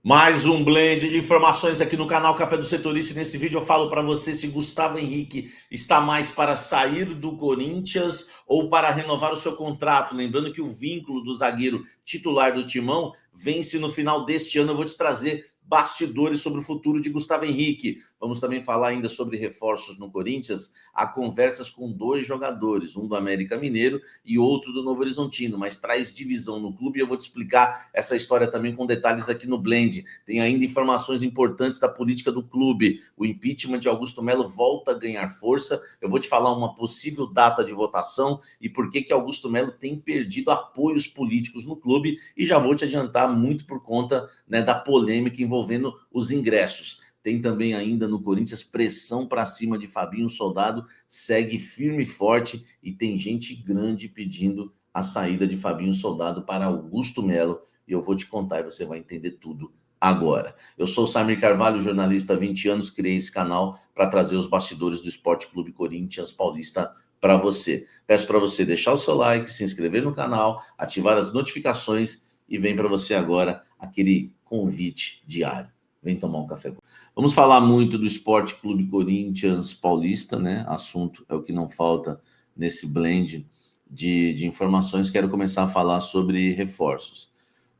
Mais um blend de informações aqui no canal Café do Setorista. Nesse vídeo eu falo para você se Gustavo Henrique está mais para sair do Corinthians ou para renovar o seu contrato. Lembrando que o vínculo do zagueiro titular do Timão vence no final deste ano. Eu vou te trazer bastidores sobre o futuro de Gustavo Henrique. Vamos também falar ainda sobre reforços no Corinthians. Há conversas com dois jogadores, um do América Mineiro e outro do Novo Horizontino, mas traz divisão no clube e eu vou te explicar essa história também com detalhes aqui no Blend. Tem ainda informações importantes da política do clube. O impeachment de Augusto Melo volta a ganhar força. Eu vou te falar uma possível data de votação e por que Augusto Melo tem perdido apoios políticos no clube, e já vou te adiantar muito por conta, né, da polêmica envolvendo os ingressos. Tem também ainda no Corinthians pressão para cima de Fabinho Soldado, segue firme e forte e tem gente grande pedindo a saída de Fabinho Soldado para Augusto Melo, e eu vou te contar e você vai entender tudo agora. Eu sou o Samir Carvalho, jornalista há 20 anos, criei esse canal para trazer os bastidores do Esporte Clube Corinthians Paulista para você. Peço para você deixar o seu like, se inscrever no canal, ativar as notificações e vem para você agora aquele convite diário. Vem tomar um café. Vamos falar muito do Esporte Clube Corinthians Paulista, né? Assunto é o que não falta nesse blend de informações. Quero começar a falar sobre reforços.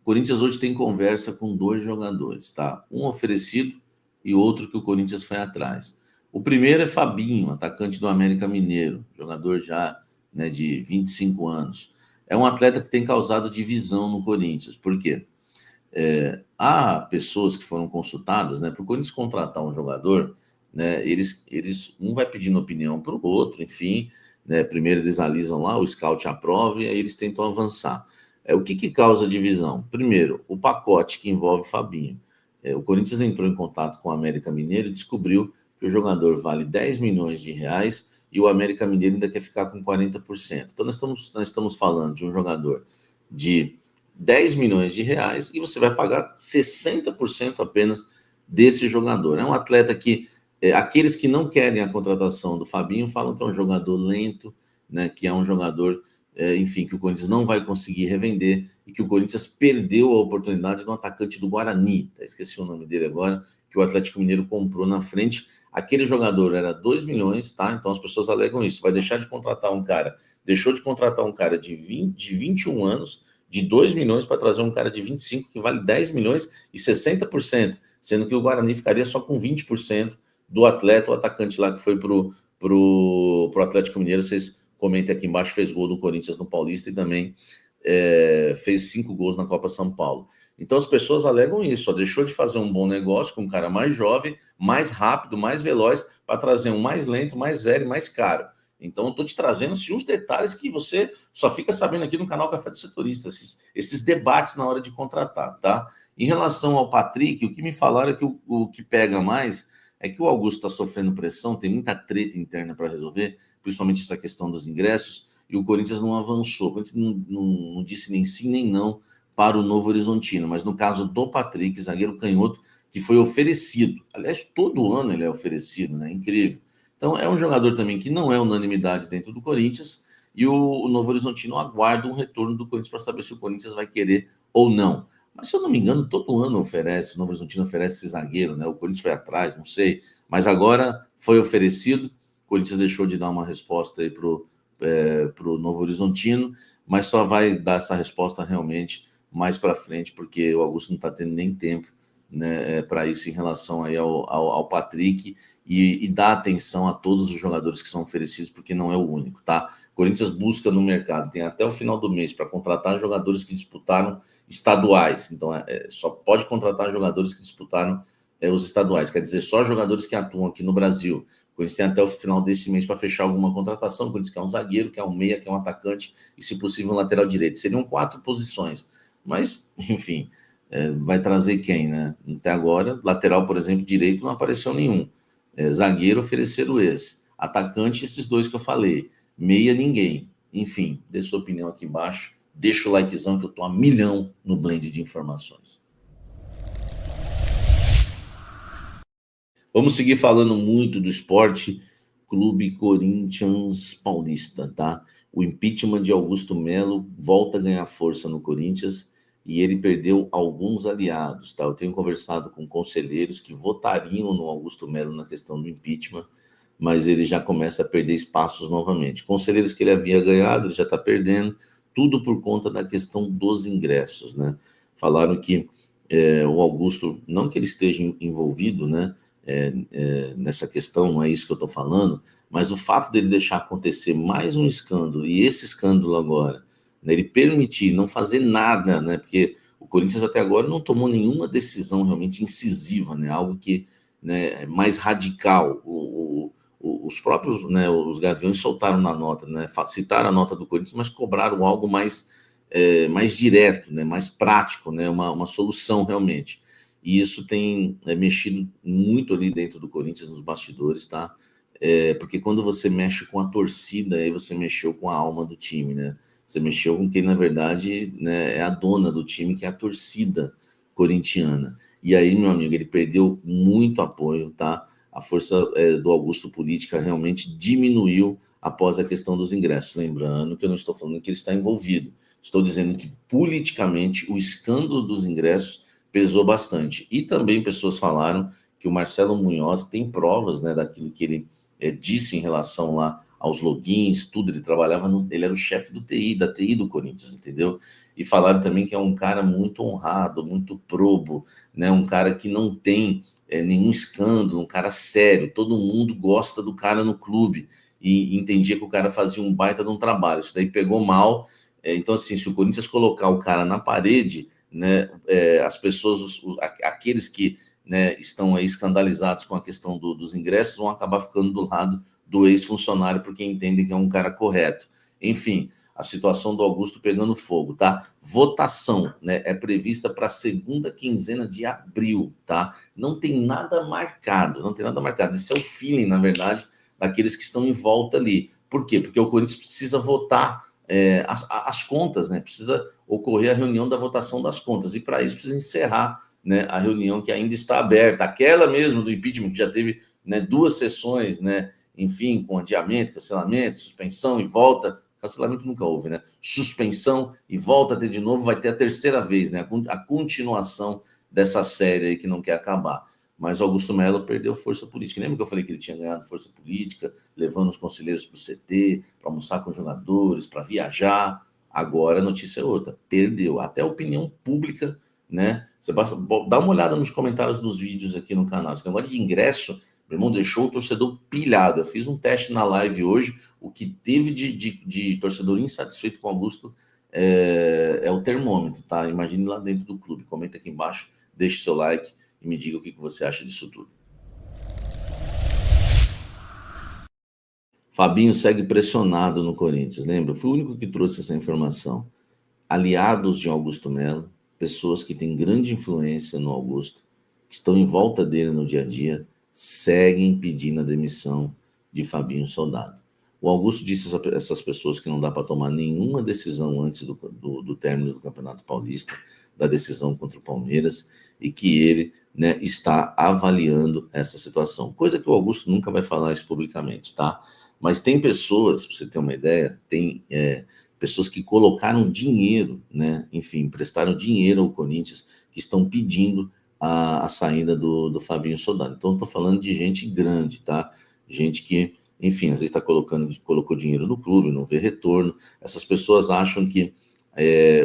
O Corinthians hoje tem conversa com dois jogadores, tá? Um oferecido e outro que o Corinthians foi atrás. O primeiro é Fabinho, atacante do América Mineiro, jogador já, né, de 25 anos. É um atleta que tem causado divisão no Corinthians. Por quê? Há pessoas que foram consultadas, né, para o Corinthians contratar um jogador, né, um vai pedindo opinião para o outro, enfim, né, primeiro eles analisam lá, o scout aprova e aí eles tentam avançar. O que causa divisão? Primeiro, o pacote que envolve Fabinho. O Corinthians entrou em contato com o América Mineiro e descobriu que o jogador vale 10 milhões de reais e o América Mineiro ainda quer ficar com 40%. Então nós estamos falando de um jogador de 10 milhões de reais e você vai pagar 60% apenas desse jogador. É um atleta que, aqueles que não querem a contratação do Fabinho falam que é um jogador lento, né, que é um jogador, enfim, que o Corinthians não vai conseguir revender e que o Corinthians perdeu a oportunidade do atacante do Guarani, esqueci o nome dele agora, que o Atlético Mineiro comprou na frente. Aquele jogador era 2 milhões, tá? Então as pessoas alegam isso, vai deixar de contratar um cara, deixou de contratar um cara de 21 anos, de 2 milhões para trazer um cara de 25 que vale 10 milhões e 60%, sendo que o Guarani ficaria só com 20% do atleta, o atacante lá que foi pro Atlético Mineiro. Vocês comentem aqui embaixo, fez gol do Corinthians no Paulista e também fez 5 gols na Copa São Paulo. Então as pessoas alegam isso, ó, deixou de fazer um bom negócio com um cara mais jovem, mais rápido, mais veloz, para trazer um mais lento, mais velho, mais caro. Então, eu estou te trazendo os detalhes que você só fica sabendo aqui no canal Café do Setorista, esses debates na hora de contratar, tá? Em relação ao Patrick, o que me falaram é que o que pega mais é que o Augusto está sofrendo pressão, tem muita treta interna para resolver, principalmente essa questão dos ingressos, e o Corinthians não avançou, o Corinthians não disse nem sim nem não para o Novo Horizontino, mas no caso do Patrick, zagueiro canhoto, que foi oferecido, aliás, todo ano ele é oferecido, né? Incrível. Então, é um jogador também que não é unanimidade dentro do Corinthians e o Novo Horizontino aguarda um retorno do Corinthians para saber se o Corinthians vai querer ou não. Mas, se eu não me engano, todo ano oferece, o Novo Horizontino oferece esse zagueiro, né? O Corinthians foi atrás, não sei. Mas agora foi oferecido, o Corinthians deixou de dar uma resposta aí pro Novo Horizontino, mas só vai dar essa resposta realmente mais para frente, porque o Augusto não está tendo nem tempo, né, para isso em relação aí ao Patrick e dar atenção a todos os jogadores que são oferecidos, porque não é o único, tá? Corinthians busca no mercado, tem até o final do mês para contratar jogadores que disputaram estaduais, então só pode contratar jogadores que disputaram os estaduais, quer dizer, só jogadores que atuam aqui no Brasil. O Corinthians tem até o final desse mês para fechar alguma contratação. O Corinthians quer um zagueiro, quer um meia, quer um atacante e, se possível, um lateral direito. Seriam 4 posições, mas, enfim, vai trazer quem, né? Até agora, lateral, por exemplo, direito, não apareceu nenhum. Zagueiro, ofereceram esse. Atacante, esses dois que eu falei. Meia, ninguém. Enfim, dê sua opinião aqui embaixo. Deixa o likezão que eu tô a milhão no blend de informações. Vamos seguir falando muito do Esporte Clube Corinthians Paulista, tá? O impeachment de Augusto Melo volta a ganhar força no Corinthians e ele perdeu alguns aliados, tá? Eu tenho conversado com conselheiros que votariam no Augusto Melo na questão do impeachment, mas ele já começa a perder espaços novamente. Conselheiros que ele havia ganhado, ele já está perdendo, tudo por conta da questão dos ingressos, né? Falaram que o Augusto, não que ele esteja envolvido, né, nessa questão, não é isso que eu estou falando, mas o fato dele deixar acontecer mais um escândalo, e esse escândalo agora, né, ele permitir não fazer nada, né, porque o Corinthians até agora não tomou nenhuma decisão realmente incisiva, né, algo que, né, é mais radical. Os próprios, né, os Gaviões soltaram na nota, né, citaram a nota do Corinthians, mas cobraram algo mais direto, né, mais prático, né, uma solução realmente. E isso tem mexido muito ali dentro do Corinthians, nos bastidores, tá? Porque quando você mexe com a torcida, aí você mexeu com a alma do time, né? Você mexeu com quem, na verdade, né, é a dona do time, que é a torcida corintiana. E aí, meu amigo, ele perdeu muito apoio, tá? A força do Augusto política realmente diminuiu após a questão dos ingressos. Lembrando que eu não estou falando que ele está envolvido. Estou dizendo que, politicamente, o escândalo dos ingressos pesou bastante. E também pessoas falaram que o Marcelo Munhoz tem provas, né, daquilo que ele disse em relação lá aos logins, tudo. Ele trabalhava ele era o chefe do TI, da TI do Corinthians, entendeu? E falaram também que é um cara muito honrado, muito probo, né, um cara que não tem nenhum escândalo, um cara sério. Todo mundo gosta do cara no clube e entendia que o cara fazia um baita de um trabalho. Isso daí pegou mal. Então, assim, se o Corinthians colocar o cara na parede, né, as pessoas, aqueles que, né, estão aí escandalizados com a questão dos ingressos, vão acabar ficando do lado do ex-funcionário, porque entendem que é um cara correto. Enfim, a situação do Augusto pegando fogo, tá? Votação, né, é prevista para a segunda quinzena de abril, tá? Não tem nada marcado, não tem nada marcado. Esse é o feeling, na verdade, daqueles que estão em volta ali. Por quê? Porque o Corinthians precisa votar as contas, né? Precisa ocorrer a reunião da votação das contas, e para isso precisa encerrar, né, a reunião que ainda está aberta, aquela mesmo do impeachment, que já teve, né, 2 sessões, né, enfim, com adiamento, cancelamento, suspensão e volta. Cancelamento nunca houve, né? Suspensão e volta a ter de novo, vai ter a terceira vez, né? A continuação dessa série aí que não quer acabar. Mas Augusto Melo perdeu força política. Lembra que eu falei que ele tinha ganhado força política, levando os conselheiros para o CT, para almoçar com os jogadores, para viajar? Agora a notícia é outra, perdeu. Até a opinião pública, né? Você basta dar uma olhada nos comentários dos vídeos aqui no canal. Esse negócio de ingresso, meu irmão, deixou o torcedor pilhado. Eu fiz um teste na live hoje, o que teve de torcedor insatisfeito com o Augusto é o termômetro, tá? Imagine lá dentro do clube. Comenta aqui embaixo, deixe seu like e me diga o que você acha disso tudo. Fabinho segue pressionado no Corinthians, lembra? Eu fui o único que trouxe essa informação. Aliados de Augusto Melo, pessoas que têm grande influência no Augusto, que estão em volta dele no dia a dia, seguem pedindo a demissão de Fabinho Soldado. O Augusto disse a essas pessoas que não dá para tomar nenhuma decisão antes do término do Campeonato Paulista, da decisão contra o Palmeiras, e que ele, né, está avaliando essa situação. Coisa que o Augusto nunca vai falar isso publicamente, tá? Mas tem pessoas, para você ter uma ideia, tem pessoas que colocaram dinheiro, né, enfim, prestaram dinheiro ao Corinthians, que estão pedindo a saída do Fabinho Soldado. Então, estou falando de gente grande, tá? Gente que, enfim, às vezes colocou dinheiro no clube, não vê retorno. Essas pessoas acham que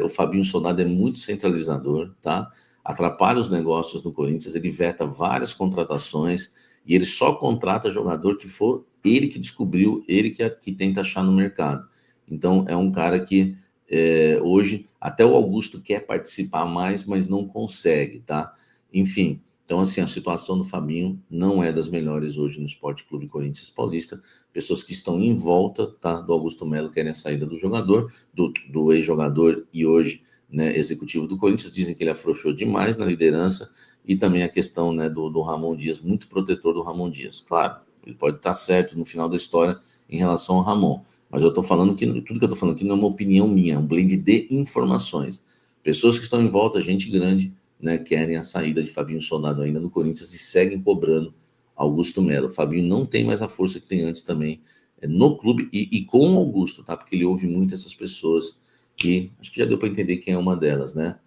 o Fabinho Soldado é muito centralizador, tá? Atrapalha os negócios do Corinthians, ele veta várias contratações e ele só contrata jogador que for ele que descobriu, ele que tenta achar no mercado. Então, é um cara que hoje até o Augusto quer participar mais, mas não consegue, tá? Enfim, então, assim, a situação do Fabinho não é das melhores hoje no Sport Clube Corinthians Paulista. Pessoas que estão em volta, tá, do Augusto Melo querem a saída do jogador, do ex-jogador e hoje, né, executivo do Corinthians, dizem que ele afrouxou demais na liderança, e também a questão, né, do Ramon Dias, muito protetor do Ramon Dias. Claro, ele pode estar certo no final da história em relação ao Ramon, mas eu estou falando que tudo que eu estou falando aqui não é uma opinião minha, é um blend de informações. Pessoas que estão em volta, gente grande, né, querem a saída de Fabinho Soldado ainda no Corinthians e seguem cobrando Augusto Melo. Fabinho não tem mais a força que tem antes também no clube e com o Augusto, tá? Porque ele ouve muito essas pessoas que acho que já deu para entender quem é uma delas, né?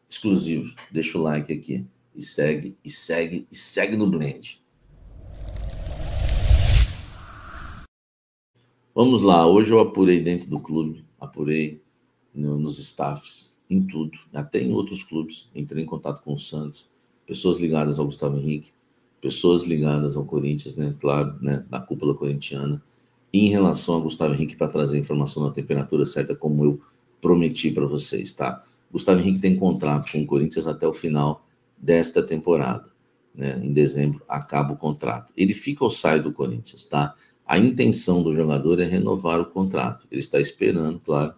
exclusivo. Deixa o like aqui. E segue no Blend. Vamos lá, hoje eu apurei dentro do clube, apurei nos staffs, em tudo, até em outros clubes, entrei em contato com o Santos, pessoas ligadas ao Gustavo Henrique, pessoas ligadas ao Corinthians, né, claro, né, da cúpula corintiana, e em relação ao Gustavo Henrique, para trazer a informação da temperatura certa, como eu prometi para vocês, tá? Gustavo Henrique tem contrato com o Corinthians até o final desta temporada, né? Em dezembro acaba o contrato. Ele fica ou sai do Corinthians, tá? A intenção do jogador é renovar o contrato. Ele está esperando, claro,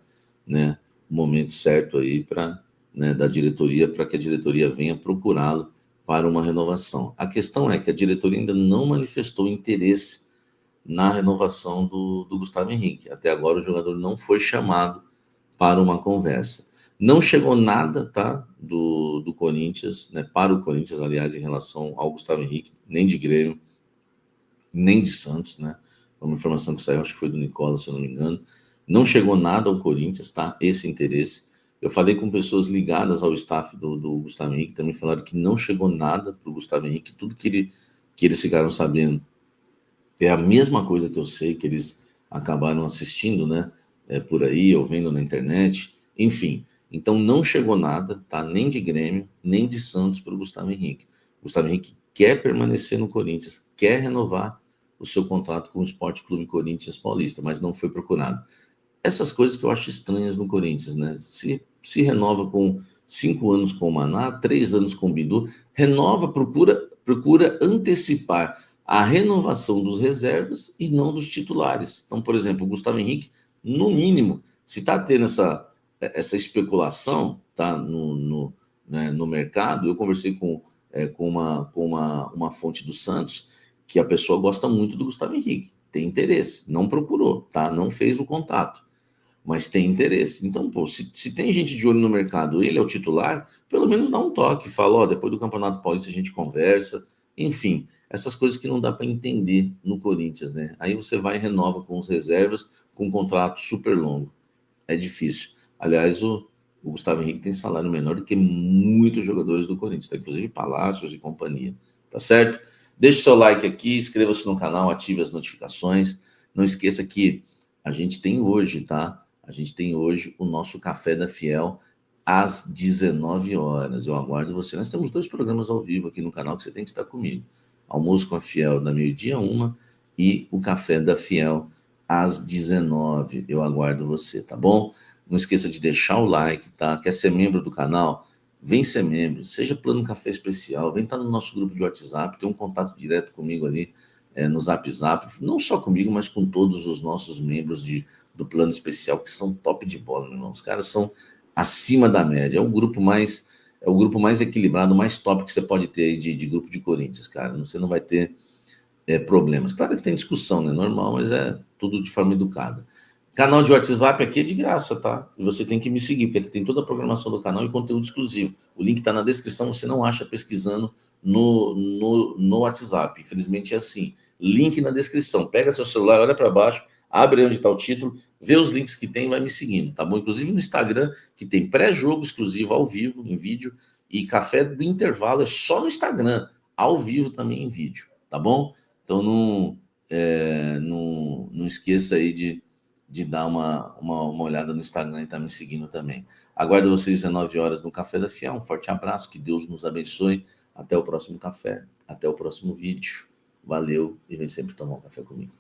né, o momento certo aí para, né, da diretoria, para que a diretoria venha procurá-lo para uma renovação. A questão é que a diretoria ainda não manifestou interesse na renovação do Gustavo Henrique. Até agora o jogador não foi chamado para uma conversa. Não chegou nada, tá, do Corinthians, né, para o Corinthians, aliás, em relação ao Gustavo Henrique, nem de Grêmio, nem de Santos, né? Uma informação que saiu, acho que foi do Nicola, se eu não me engano. Não chegou nada ao Corinthians, tá? Esse interesse. Eu falei com pessoas ligadas ao staff do Gustavo Henrique, também falaram que não chegou nada para o Gustavo Henrique, tudo que eles ficaram sabendo é a mesma coisa que eu sei, que eles acabaram assistindo, né? Por aí, ou vendo na internet, enfim. Então não chegou nada, tá? Nem de Grêmio, nem de Santos para o Gustavo Henrique. Gustavo Henrique quer permanecer no Corinthians, quer renovar o seu contrato com o Sport Clube Corinthians Paulista, mas não foi procurado. Essas coisas que eu acho estranhas no Corinthians, né? Se renova com 5 anos com o Maná, 3 anos com o Bidu, renova, procura antecipar a renovação dos reservas e não dos titulares. Então, por exemplo, o Gustavo Henrique, no mínimo, se está tendo essa especulação, tá, né, no mercado, eu conversei com uma fonte do Santos, que a pessoa gosta muito do Gustavo Henrique, tem interesse, não procurou, tá, não fez o contato, mas tem interesse. Então, pô, se tem gente de olho no mercado, ele é o titular, pelo menos dá um toque, fala, ó, depois do Campeonato Paulista a gente conversa, enfim, essas coisas que não dá para entender no Corinthians, né? Aí você vai e renova com os reservas, com um contrato super longo. É difícil. Aliás, o Gustavo Henrique tem salário menor do que muitos jogadores do Corinthians, tá? Inclusive Palácios e companhia, tá certo? Deixe seu like aqui, inscreva-se no canal, ative as notificações. Não esqueça que a gente tem hoje, tá? A gente tem hoje o nosso Café da Fiel às 19 horas. Eu aguardo você. Nós temos 2 programas ao vivo aqui no canal que você tem que estar comigo. Almoço com a Fiel da meio-dia 1 e o Café da Fiel às 19. Eu aguardo você, tá bom? Não esqueça de deixar o like, tá? Quer ser membro do canal? Vem ser membro. Seja Plano Café Especial. Vem estar no nosso grupo de WhatsApp. Tem um contato direto comigo ali no Zap Zap. Não só comigo, mas com todos os nossos membros do Plano Especial, que são top de bola, meu irmão. Os caras são acima da média. É o grupo mais equilibrado, mais top que você pode ter aí de grupo de Corinthians, cara. Você não vai ter problemas. Claro que tem discussão, né? Normal, mas é tudo de forma educada. Canal de WhatsApp aqui é de graça, tá? E você tem que me seguir, porque aqui tem toda a programação do canal e conteúdo exclusivo. O link está na descrição, você não acha pesquisando no WhatsApp. Infelizmente é assim. Link na descrição. Pega seu celular, olha para baixo, abre onde está o título, vê os links que tem e vai me seguindo, tá bom? Inclusive no Instagram, que tem pré-jogo exclusivo ao vivo, em vídeo, e café do intervalo é só no Instagram, ao vivo também em vídeo, tá bom? Então não esqueça aí de dar uma olhada no Instagram e estar me seguindo também. Aguardo vocês às 19 horas no Café da Fiel. Um forte abraço, que Deus nos abençoe. Até o próximo café, até o próximo vídeo. Valeu e vem sempre tomar um café comigo.